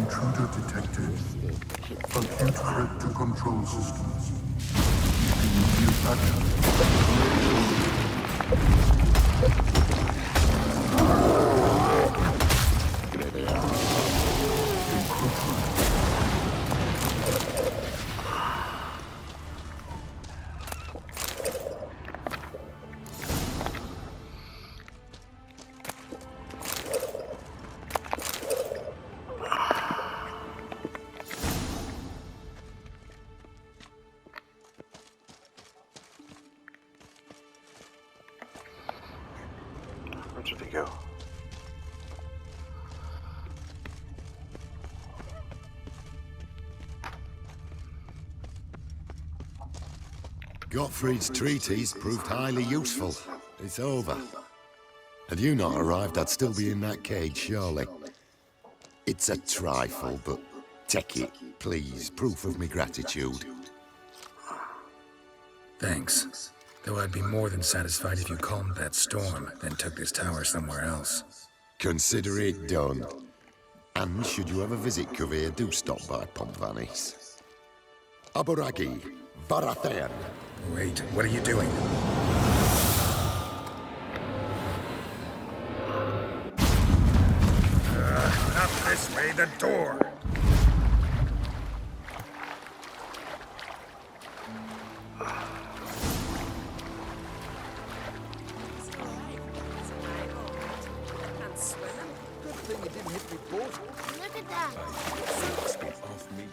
Intruder detected. Acute threat to control systems. Immediate action. Where did he go? Gottfried's treatise proved highly useful. It's over. Had you not arrived, I'd still be in that cage, surely. It's a trifle, but take it, please. Proof of me gratitude. Thanks. Though I'd be more than satisfied if you calmed that storm, then took this tower somewhere else. Consider it done. And should you ever visit Kuvir, do stop by Pompvanis. Aburagi, Barathan. Wait, what are you doing? Not this way, the door! Look at that. Off me.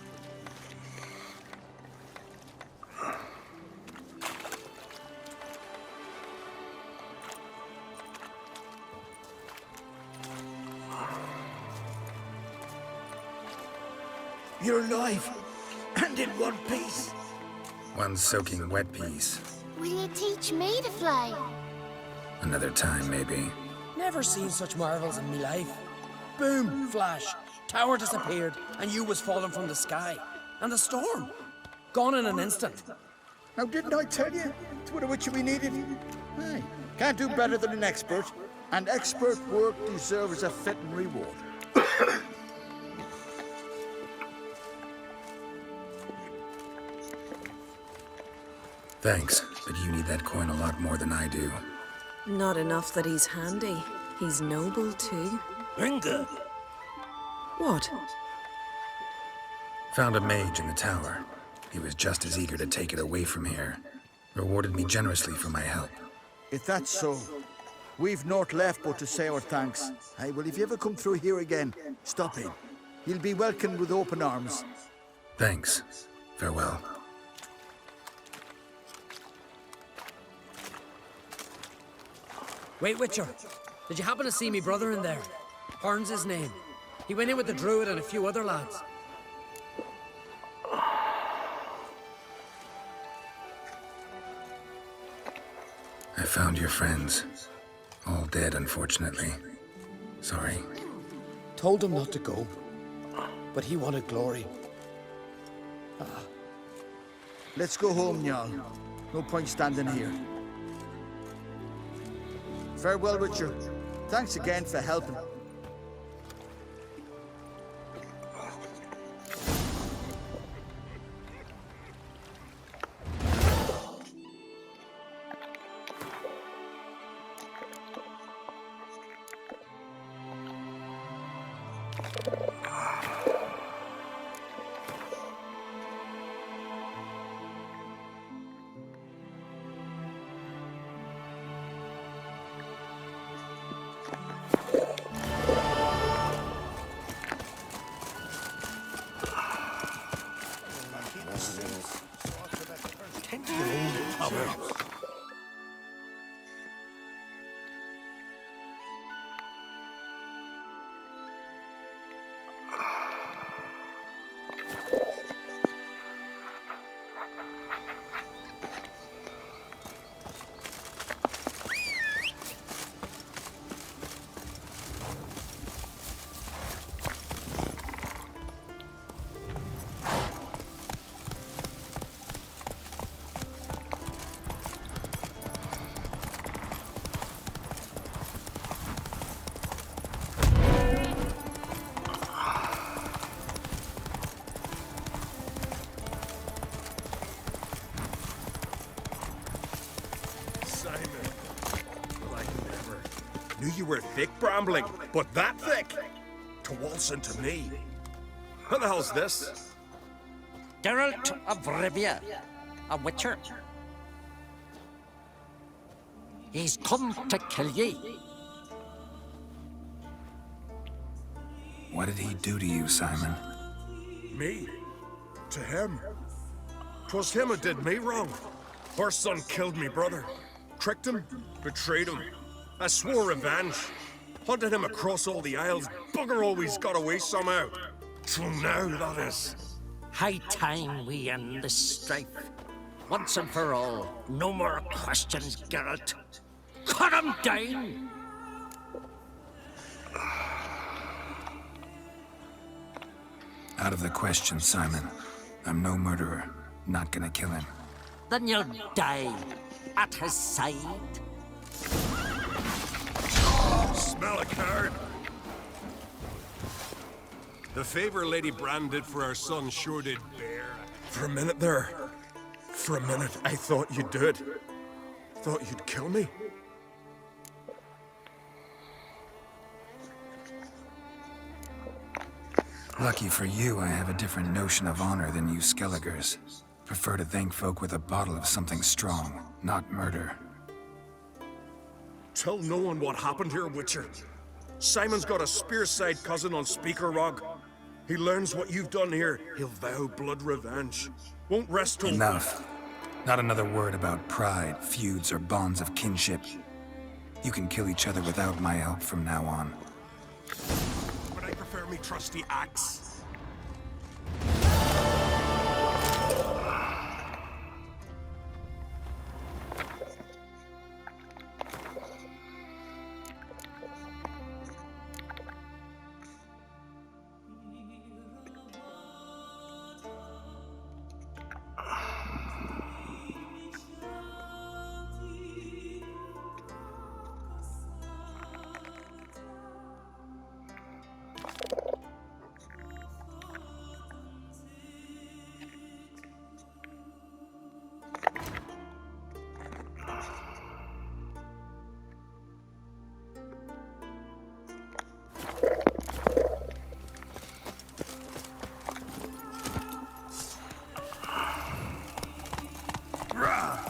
You're alive, and in one piece. One soaking wet piece. Will you teach me to fly? Another time, maybe. Never seen such marvels in me life. Boom, flash, tower disappeared, and you was falling from the sky. And the storm, gone in an instant. Now, didn't I tell you? It's what we needed. Hey, can't do better than an expert. And expert work deserves a fitting reward. Thanks, but you need that coin a lot more than I do. Not enough that he's handy. He's noble, too. Inga. What? Found a mage in the tower. He was just as eager to take it away from here. Rewarded me generously for my help. If that's so, we've naught left but to say our thanks. Hey, well, if you ever come through here again, stop in. You'll be welcomed with open arms. Thanks. Farewell. Wait, Witcher. Did you happen to see me brother in there? Hearn's his name. He went in with the druid and a few other lads. I found your friends. All dead, unfortunately. Sorry. Told him not to go, but he wanted glory. Let's go home, Jarl. No point standing here. Farewell, Witcher. Thanks again for helping. Knew you were thick, Brambling, but that thick? To waltz into me. What the hell's this? Geralt of Rivia, a witcher. He's come to kill ye. What did he do to you, Simon? Me? To him? 'Twas him who did me wrong. Our son killed me brother. Tricked him, betrayed him. I swore revenge. Hunted him across all the isles. Bugger always got away somehow. Till now, that is. High time we end this strife. Once and for all. No more questions, Geralt. Cut him down! Out of the question, Simon. I'm no murderer. Not gonna kill him. Then you'll die at his side. Smell a card. The favor Lady Brand did for our son sure did bear. For a minute there, I thought you'd do it. Thought you'd kill me. Lucky for you, I have a different notion of honor than you Skelligers. Prefer to thank folk with a bottle of something strong, not murder. Tell no one what happened here, Witcher. Simon's got a spearside cousin on Speaker Rock. He learns what you've done here, he'll vow blood revenge. Won't rest till— Enough. Not another word about pride, feuds, or bonds of kinship. You can kill each other without my help from now on. But I prefer me trusty axe.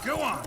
Go on!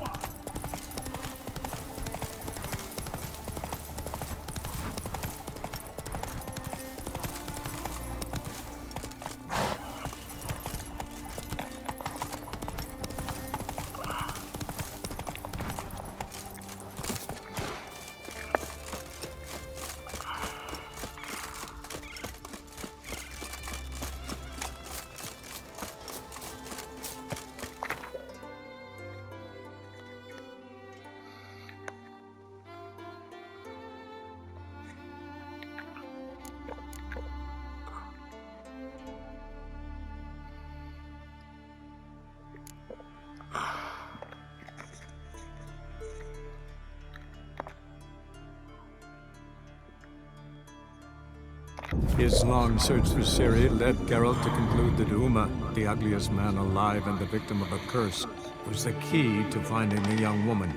His long search for Ciri led Geralt to conclude that Uma, the ugliest man alive and the victim of a curse, was the key to finding the young woman.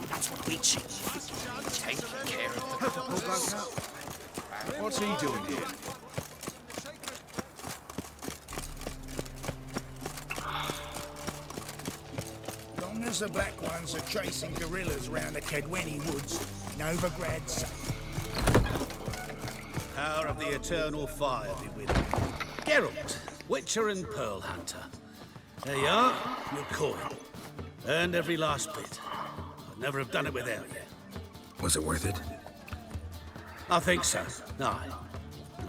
That's what we cheat. Take care of the What's he doing here? Long as the Black Ones are chasing guerrillas round the Kedweni woods, Novigrad's safe. Power of the eternal fire be with you. Geralt, Witcher and Pearl Hunter. There you are, your coin. Earned every last bit. I'd never have done it without you. Was it worth it? I think so. Aye.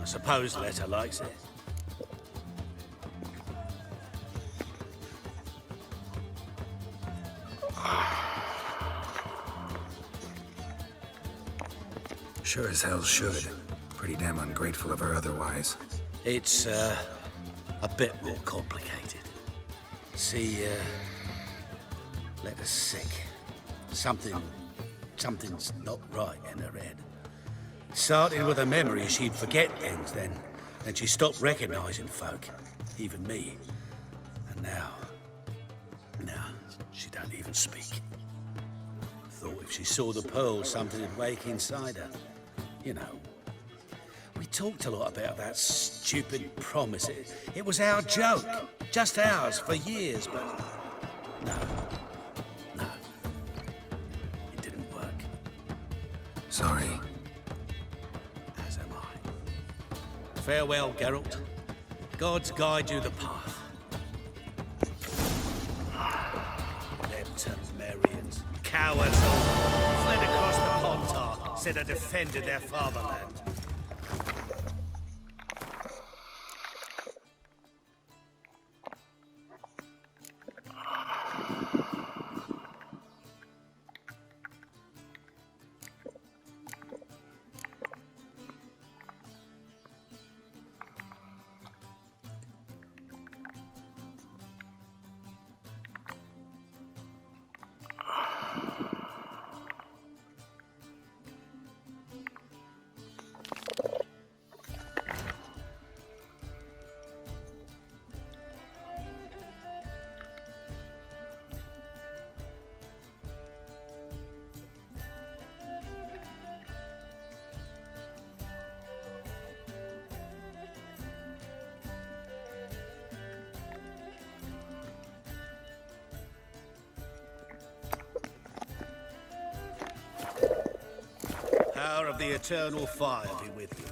I suppose Letta likes it. Sure as hell should. Pretty damn ungrateful of her otherwise. It's, a bit more complicated. See, let her sick. Something's not right in her head. Starting with a memory, she'd forget things then she stopped recognizing folk, even me. And now, she don't even speak. Thought if she saw the pearl, something would wake inside her. You know, we talked a lot about that stupid promise. It was our joke, just ours for years, but no, it didn't work. Sorry. As am I. Farewell, Geralt. Gods guide you the path. Leptomerians, cowards all, fled across the Pontar, said they defended their fatherland. Power of the eternal fire be with you.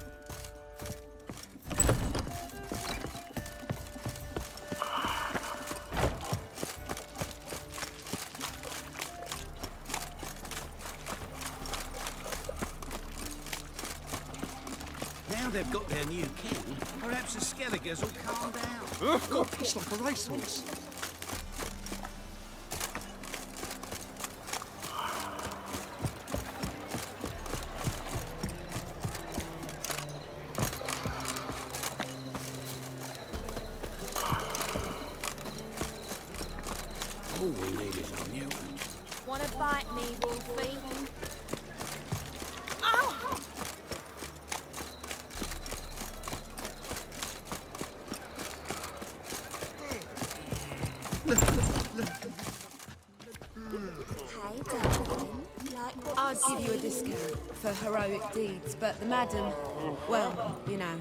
Now they've got their new king, perhaps the Skelligers will calm down. God, that's like a racehorse. All we need is a new one. Wanna bite me, Wolfie? Hey, darling. I'd give you a discount for heroic deeds, but the madam, well, you know.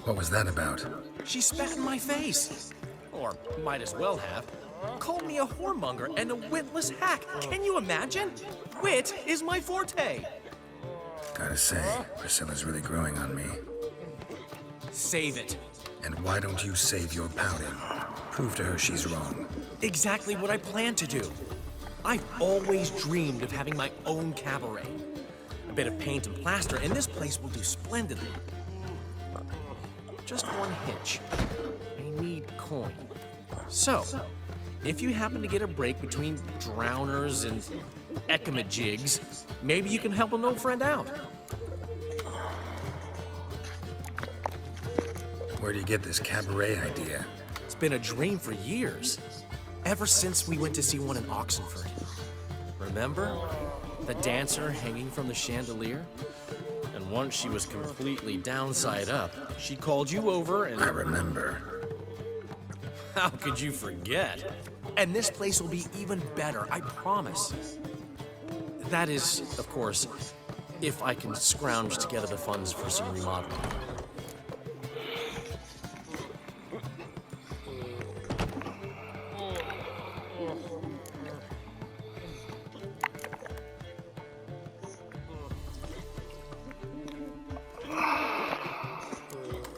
What was that about? She spat in my face. Or might as well have. Called me a whoremonger and a witless hack. Can you imagine? Wit is my forte. Gotta say, Priscilla's really growing on me. Save it. And why don't you save your pouting? Prove to her she's wrong. Exactly what I plan to do. I've always dreamed of having my own cabaret. A bit of paint and plaster, and this place will do splendidly. Just one hitch. I need coin. So, if you happen to get a break between drowners and ekamajigs, maybe you can help an old friend out. Where do you get this cabaret idea? It's been a dream for years. Ever since we went to see one in Oxenford. Remember? The dancer hanging from the chandelier? And once she was completely downside up, she called you over and... I remember. How could you forget? And this place will be even better, I promise. That is, of course, if I can scrounge together the funds for some remodeling.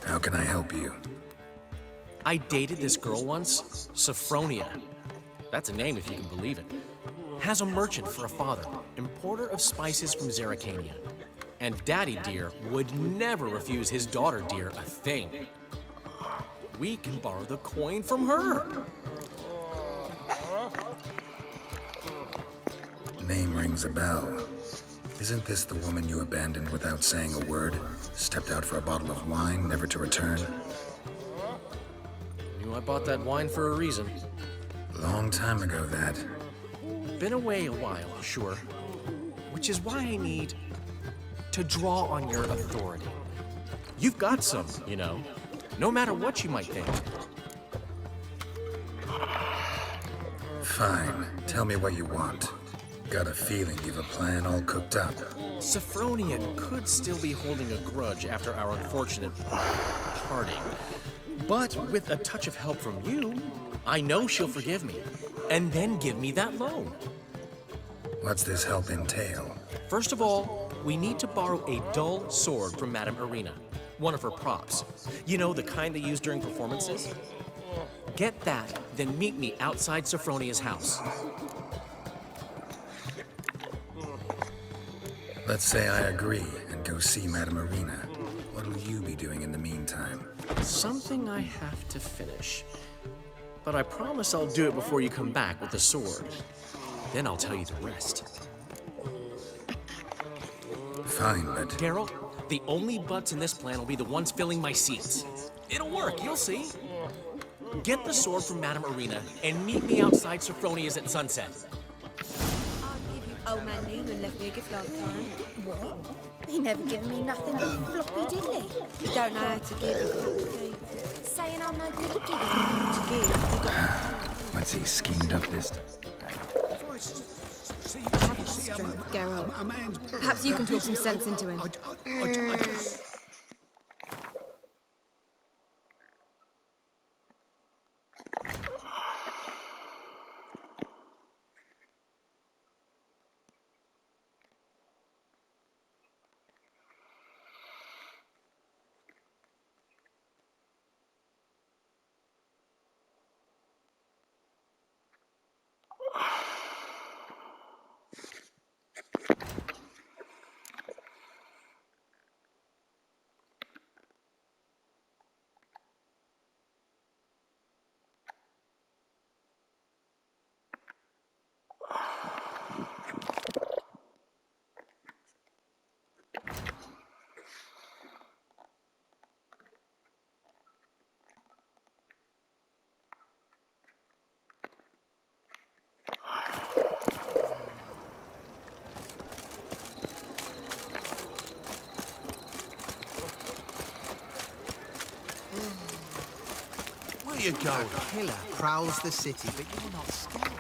How can I help you? I dated this girl once, Sophronia. That's a name if you can believe it. Has a merchant for a father, importer of spices from Zerrikania. And Daddy Dear would never refuse his daughter Dear a thing. We can borrow the coin from her. Name rings a bell. Isn't this the woman you abandoned without saying a word? Stepped out for a bottle of wine, never to return? Knew I bought that wine for a reason. Long time ago, that. Been away a while, sure. Which is why I need to draw on your authority. You've got some, you know, no matter what you might think. Fine. Tell me what you want. Got a feeling you've a plan all cooked up. Sophronia could still be holding a grudge after our unfortunate parting. But with a touch of help from you, I know she'll forgive me, and then give me that loan. What's this help entail? First of all, we need to borrow a dull sword from Madame Irina, one of her props. You know, the kind they use during performances? Get that, then meet me outside Sophronia's house. Let's say I agree and go see Madame Irina. What'll you be doing in the meantime? Something I have to finish. But I promise I'll do it before you come back with the sword. Then I'll tell you the rest. Fine, but... Geralt, the only butts in this plan will be the ones filling my seats. It'll work, you'll see. Get the sword from Madame Irina and meet me outside Sophronia's at sunset. Old man Newman left me a gift last time. What? He never given me nothing but floppy, did he? You don't know how to give. Saying I'm no good at giving. What's he schemed up this? Geralt. Perhaps you can talk some sense into him. You go. A killer prowls the city, but you're not scared.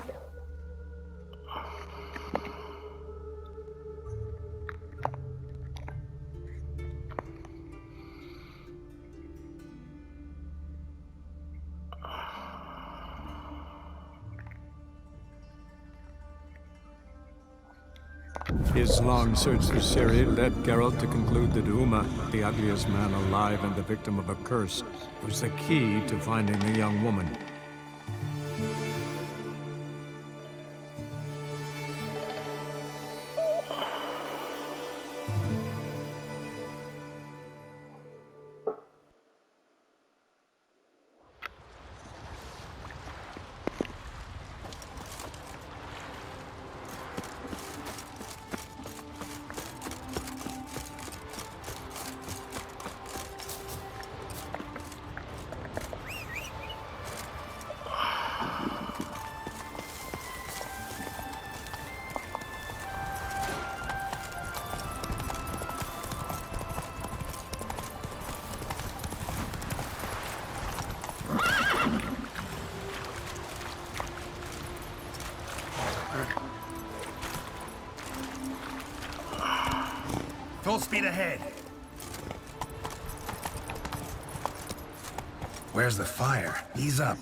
His long search for Ciri led Geralt to conclude that Uma, the ugliest man alive and the victim of a curse, was the key to finding the young woman. Full speed ahead. Where's the fire? Ease up.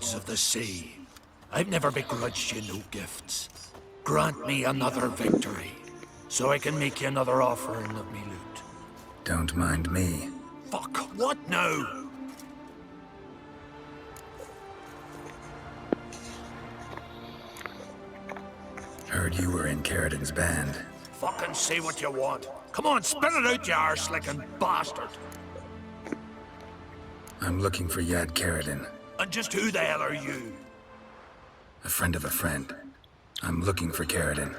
lords of the sea, I've never begrudged you no gifts. Grant me another victory, so I can make you another offering of me loot. Don't mind me. Fuck, what now? Heard you were in Carradin's band. Fucking say what you want. Come on, spit it out, you arse-licking bastard. I'm looking for Yad Carradin. And just who the hell are you? A friend of a friend. I'm looking for Carradin.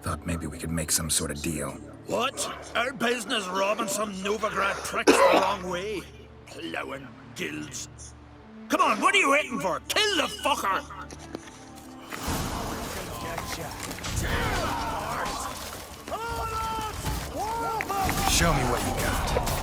Thought maybe we could make some sort of deal. What? Our business robbing some Novigrad pricks the wrong way? Plowing guilds. Come on, what are you waiting for? Kill the fucker! Show me what you got.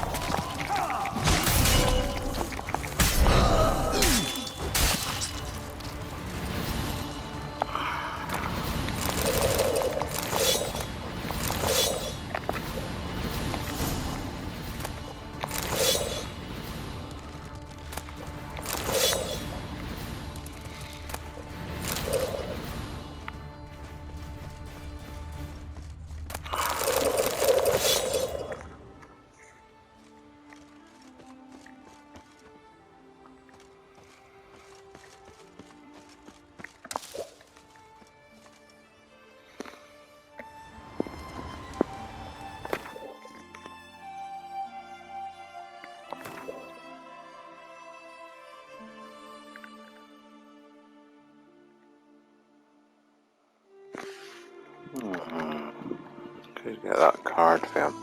Could get that card for him.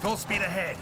Full speed ahead.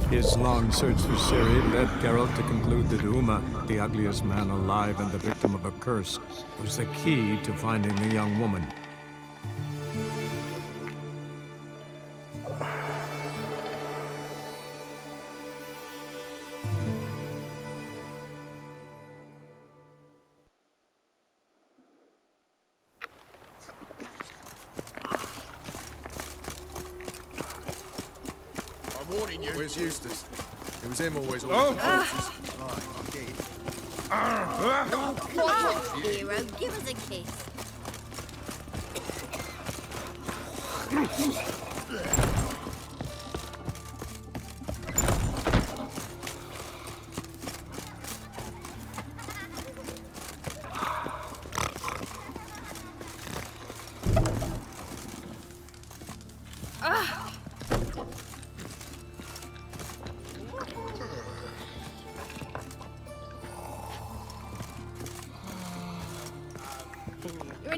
His long search for Ciri led Geralt to conclude that Uma, the ugliest man alive and the victim of a curse, was the key to finding the young woman. Where's Eustace? It was him always. Oh, hero, give us a kiss.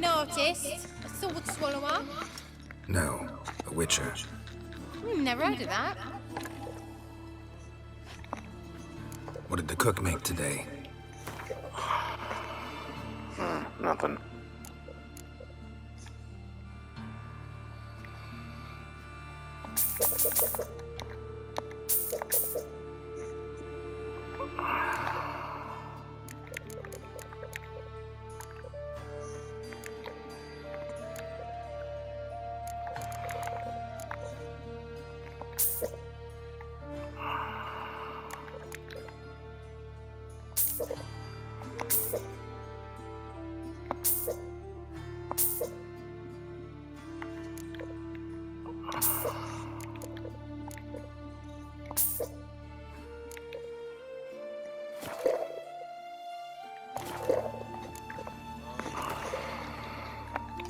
An artist? A sword swallower? No, a witcher. Never heard of that. What did the cook make today? Nothing.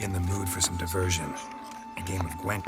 In the mood for some diversion. A game of Gwent.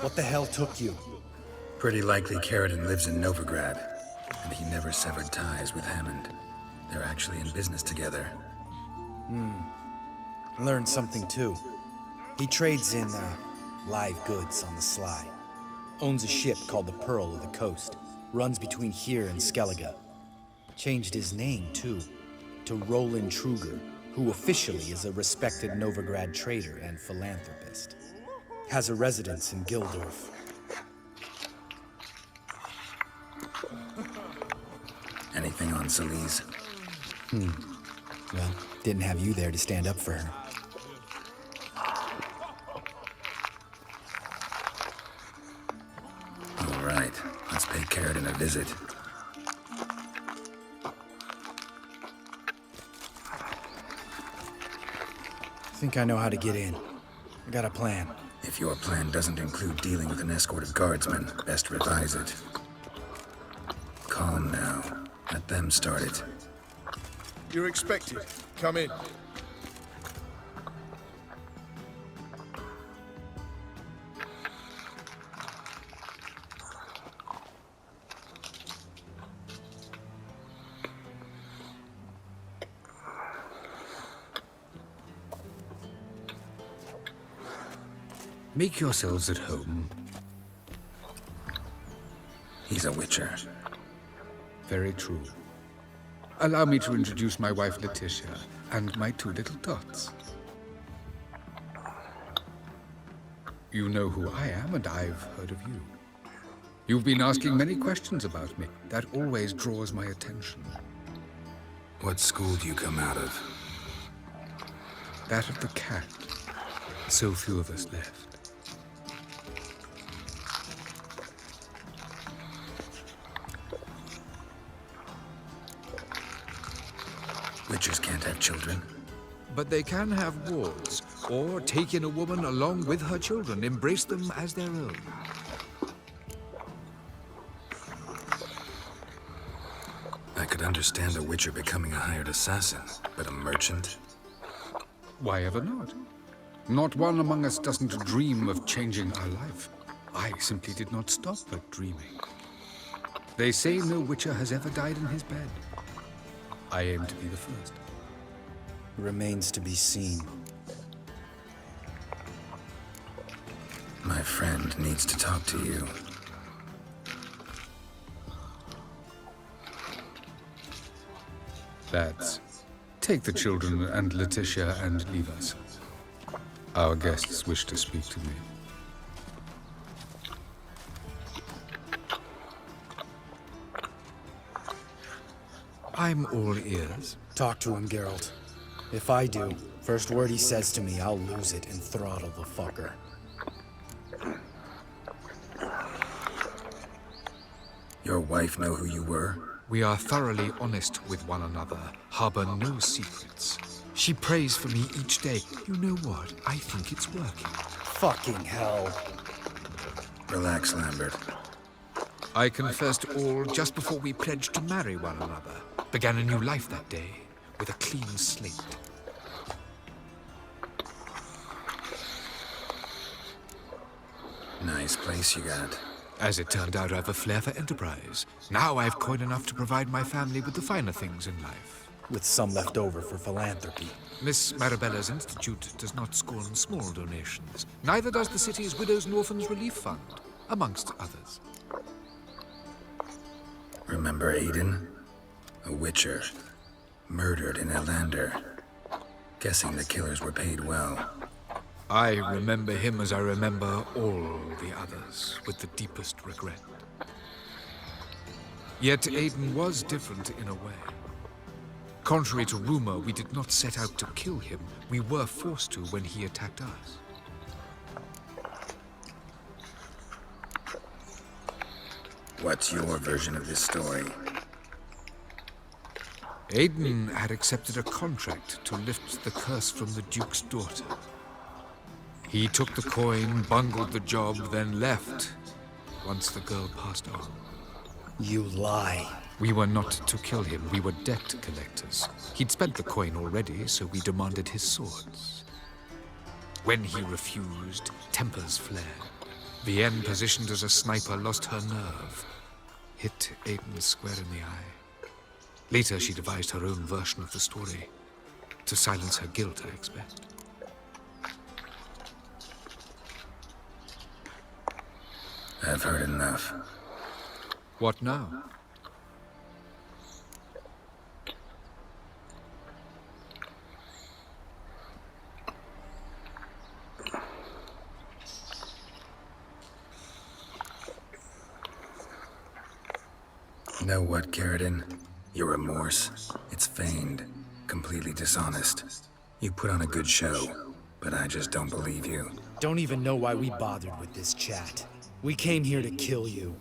What the hell took you? Pretty likely Carradine lives in Novigrad, and he never severed ties with Hammond. They're actually in business together. Learned something too. He trades in, live goods on the sly. Owns a ship called the Pearl of the Coast. Runs between here and Skellige. Changed his name, too, to Roland Truger, who officially is a respected Novigrad trader and philanthropist. Has a residence in Gildorf. Anything on Celise? Well, didn't have you there to stand up for her. All right, let's pay Carradine a visit. Think I know how to get in. I got a plan. If your plan doesn't include dealing with an escort of guardsmen, best revise it. Calm now. Let them start it. You're expected. Come in. Make yourselves at home. He's a witcher. Very true. Allow me to introduce my wife, Letitia, and my two little tots. You know who I am, and I've heard of you. You've been asking many questions about me. That always draws my attention. What school do you come out of? That of the cat. So few of us left. Witchers can't have children. But they can have wards, or take in a woman along with her children, embrace them as their own. I could understand a witcher becoming a hired assassin, but a merchant? Why ever not? Not one among us doesn't dream of changing our life. I simply did not stop at dreaming. They say no witcher has ever died in his bed. I aim to be the first. Remains to be seen. My friend needs to talk to you. Lads, take the children and Letitia and leave us. Our guests wish to speak to me. I'm all ears. Talk to him, Geralt. If I do, first word he says to me, I'll lose it and throttle the fucker. Your wife know who you were? We are thoroughly honest with one another, harbor no secrets. She prays for me each day. You know what? I think it's working. Fucking hell. Relax, Lambert. I confessed all just before we pledged to marry one another. Began a new life that day, with a clean slate. Nice place you got. As it turned out, I've a flair for enterprise. Now I've coin enough to provide my family with the finer things in life. With some left over for philanthropy. Miss Marabella's institute does not scorn small donations. Neither does the city's Widows and Orphans Relief Fund, amongst others. Remember Aiden? A witcher. Murdered in Elander. Guessing the killers were paid well. I remember him as I remember all the others, with the deepest regret. Yet Aiden was different in a way. Contrary to rumor, we did not set out to kill him. We were forced to when he attacked us. What's your version of this story? Aiden had accepted a contract to lift the curse from the Duke's daughter. He took the coin, bungled the job, then left, once the girl passed on. You lie. We were not to kill him, we were debt collectors. He'd spent the coin already, so we demanded his swords. When he refused, tempers flared. Vienne, positioned as a sniper, lost her nerve. Hit Aiden square in the eye. Later, she devised her own version of the story. To silence her guilt, I expect. I've heard enough. What now? Know what, Carradine? Your remorse, it's feigned, completely dishonest. You put on a good show, but I just don't believe you. Don't even know why we bothered with this chat. We came here to kill you.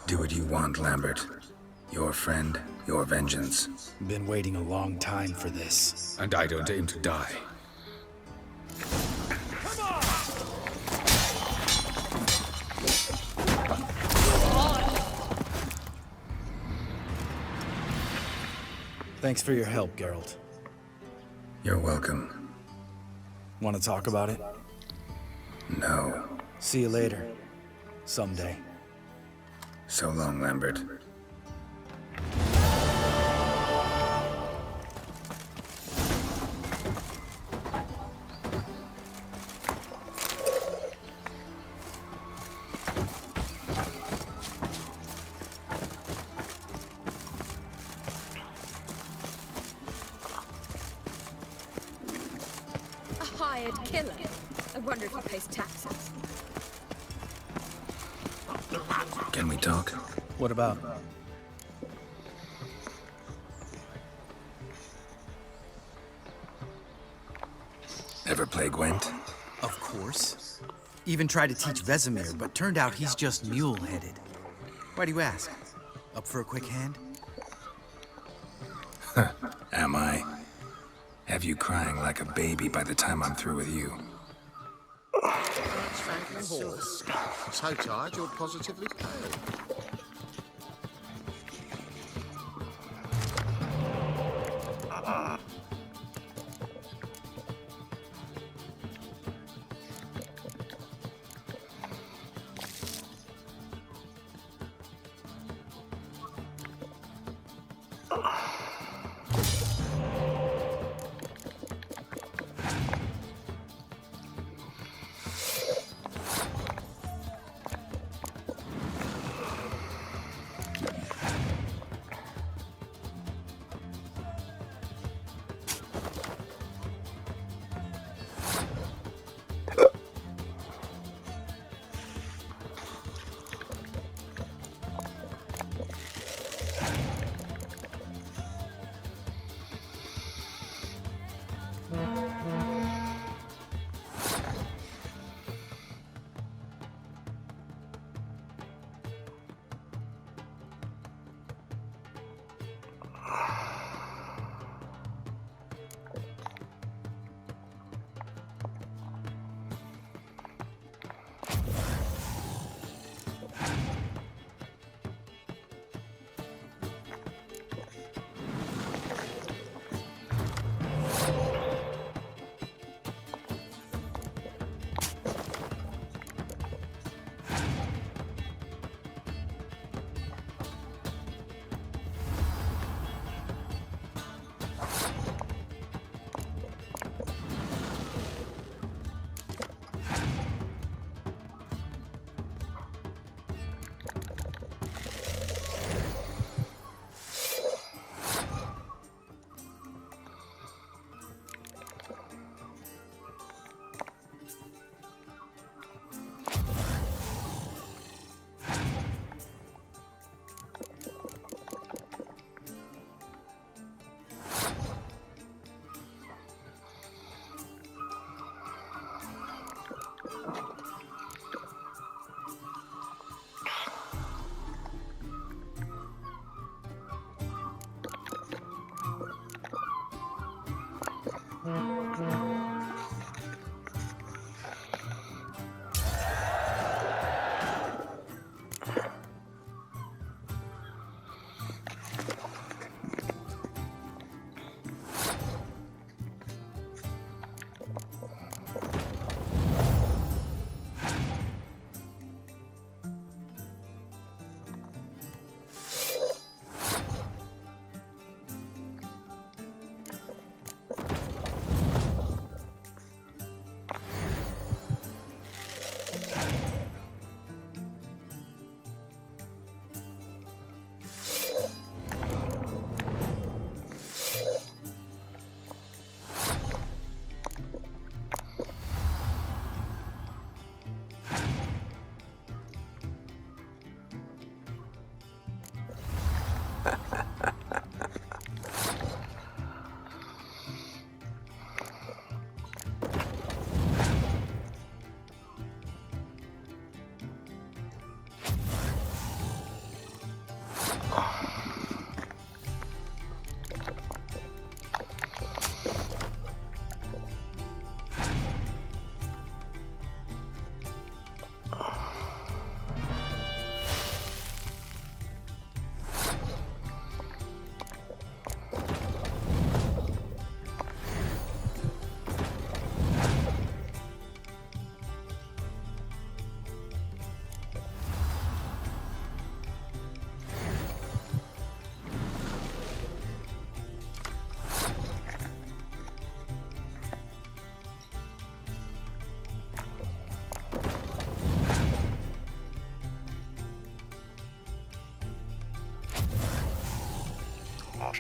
Do what you want, Lambert. Your friend, your vengeance. Been waiting a long time for this. And I don't aim to die. Thanks for your help, Geralt. You're welcome. Want to talk about it? No. See you later. Someday. So long, Lambert. A hired killer. I wonder if he pays taxes. Can we talk? What about? Ever play Gwent? Of course. Even tried to teach Vesemir, but turned out he's just mule-headed. Why do you ask? Up for a quick hand? Am I? Have you crying like a baby by the time I'm through with you? Frankly horse. So tired you're positively pale.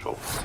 Stoff.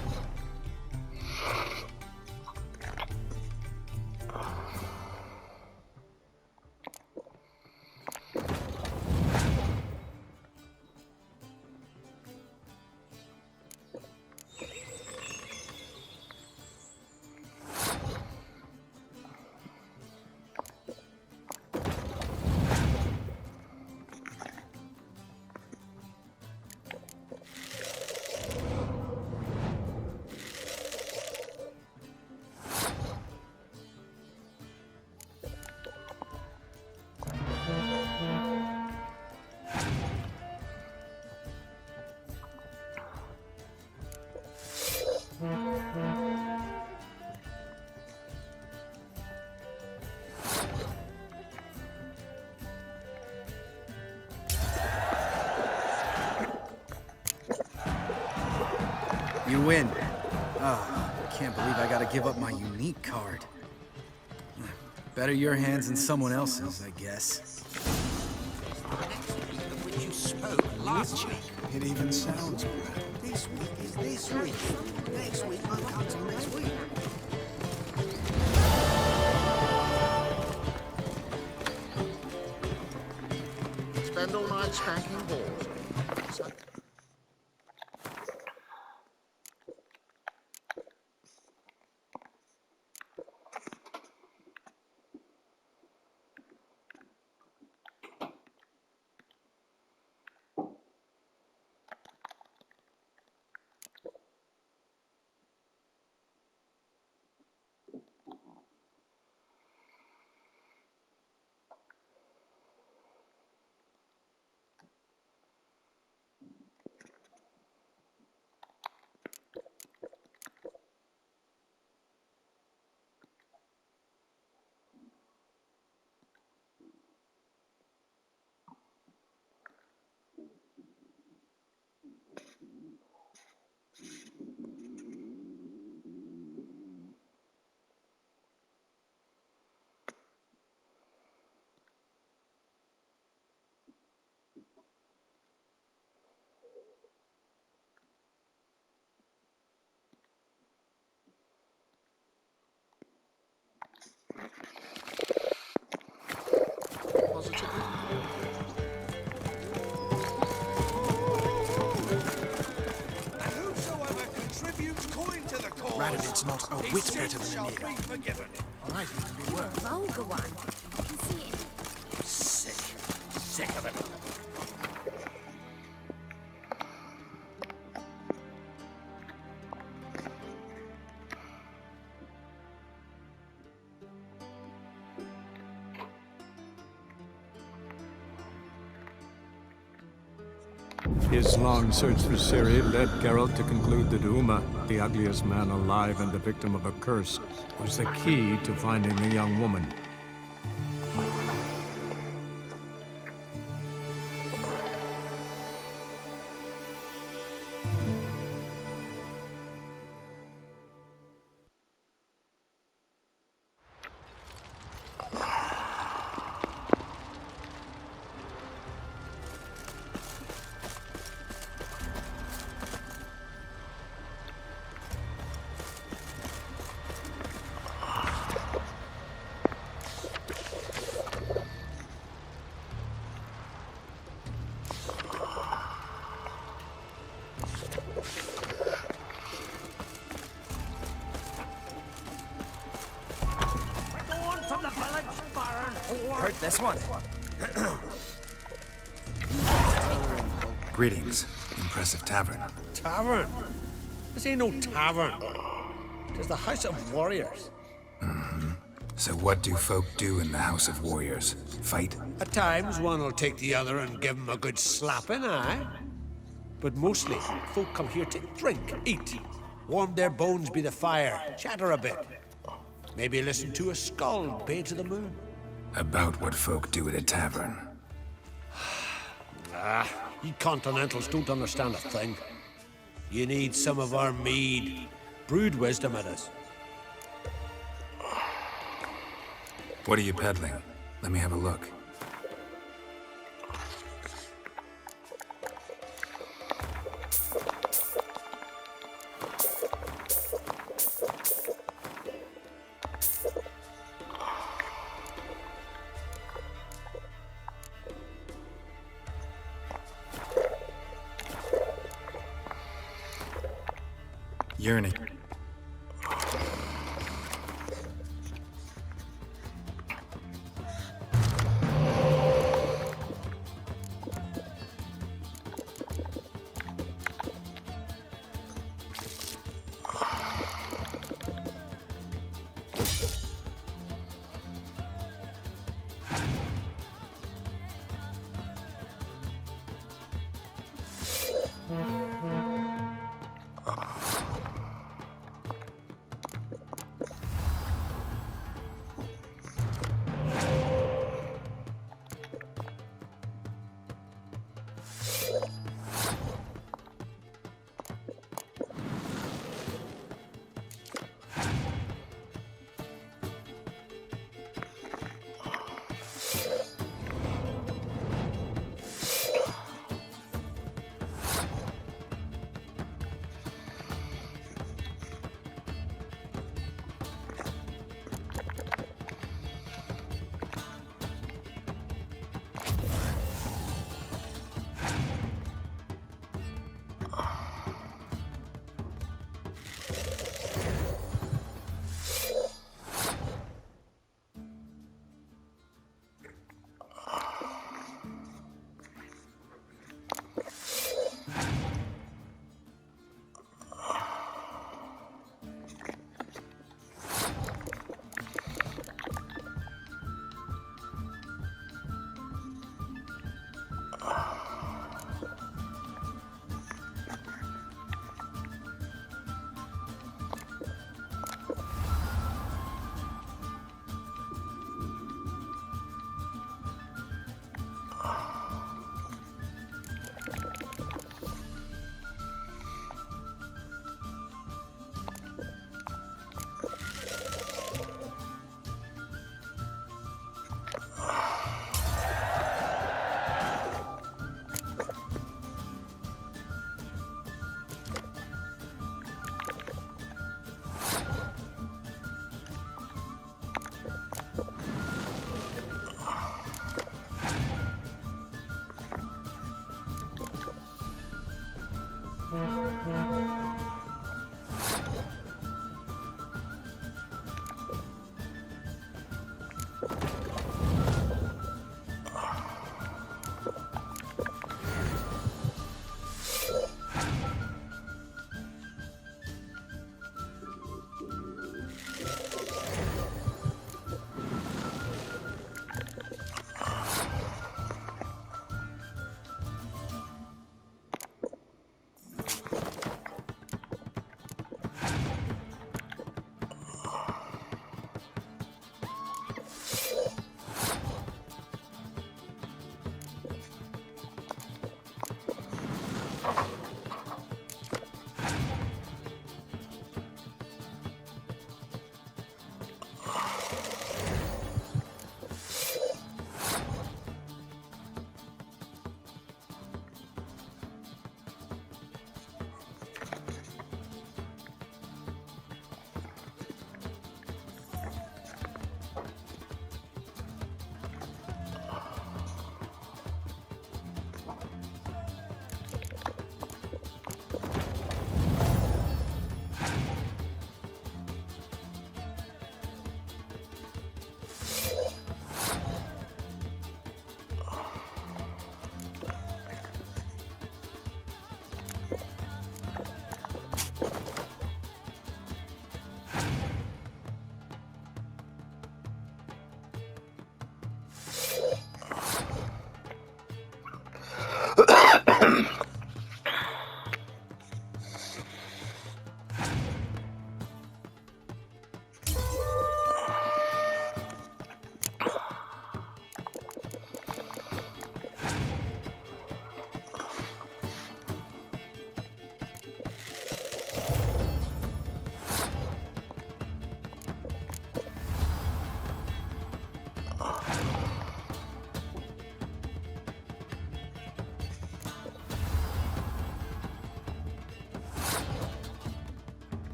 You win. Oh, I can't believe I gotta give up my unique card. Better your hands than someone else's, I guess. Which you spoke last week. It even sounds bad. This week is this week. Next week won't come till next week. Spend all night spanking balls. It's not a whit better than me. Might even be worse. Vulgar one. I can see it. Sick of it. His long search for Ciri led Geralt to conclude that Uma, the ugliest man alive and the victim of a curse, was the key to finding the young woman. Hurt this one. Greetings. Impressive tavern. Tavern? This ain't no tavern. It's the House of Warriors. So what do folk do in the House of Warriors? Fight? At times, one will take the other and give him a good slapping, aye? But mostly, folk come here to drink, eat, warm their bones by the fire, chatter a bit. Maybe listen to a skull bay to the moon. About what folk do at a tavern. You continentals don't understand a thing. You need some of our mead. Brewed wisdom it is. What are you peddling? Let me have a look. Yearning.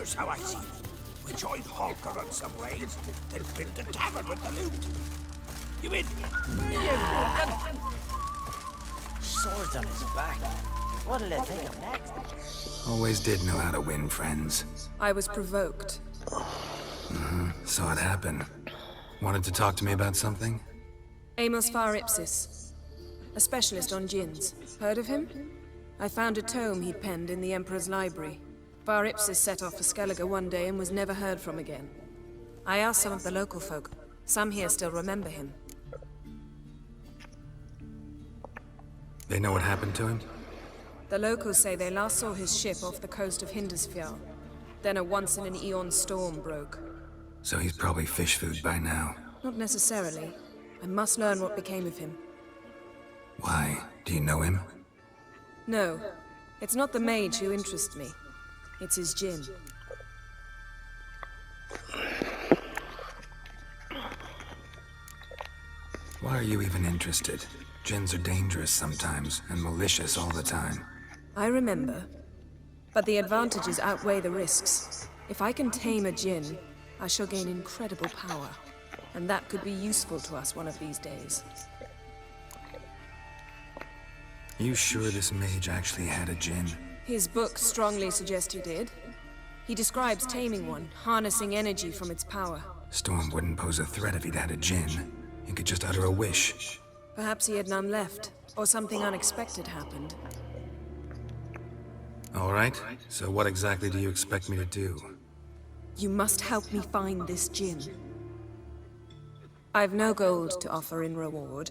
Here's how I see it. We joined Honker on some raids, then built a tavern with the loot. You in? Swords on his back. What'll they think of next? Always did know how to win friends. I was provoked. Saw it happen. Wanted to talk to me about something? Amos Far Ipsis, a specialist on djinns. Heard of him? I found a tome he'd penned in the Emperor's library. Far Ipsis set off for Skellige one day and was never heard from again. I asked some of the local folk. Some here still remember him. They know what happened to him? The locals say they last saw his ship off the coast of Hindisfjall. Then a once-in-an-eon storm broke. So he's probably fish food by now. Not necessarily. I must learn what became of him. Why? Do you know him? No. It's not the mage who interests me. It's his djinn. Why are you even interested? Djinns are dangerous sometimes, and malicious all the time. I remember. But the advantages outweigh the risks. If I can tame a djinn, I shall gain incredible power. And that could be useful to us one of these days. You sure this mage actually had a djinn? His books strongly suggest he did. He describes taming one, harnessing energy from its power. Storm wouldn't pose a threat if he'd had a djinn. He could just utter a wish. Perhaps he had none left, or something unexpected happened. All right, so what exactly do you expect me to do? You must help me find this djinn. I've no gold to offer in reward,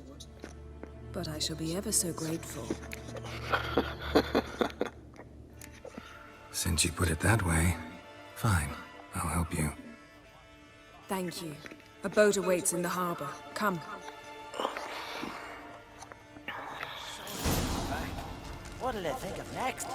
but I shall be ever so grateful. Since you put it that way, fine, I'll help you. Thank you. A boat awaits in the harbor. Come. What'll they think of next?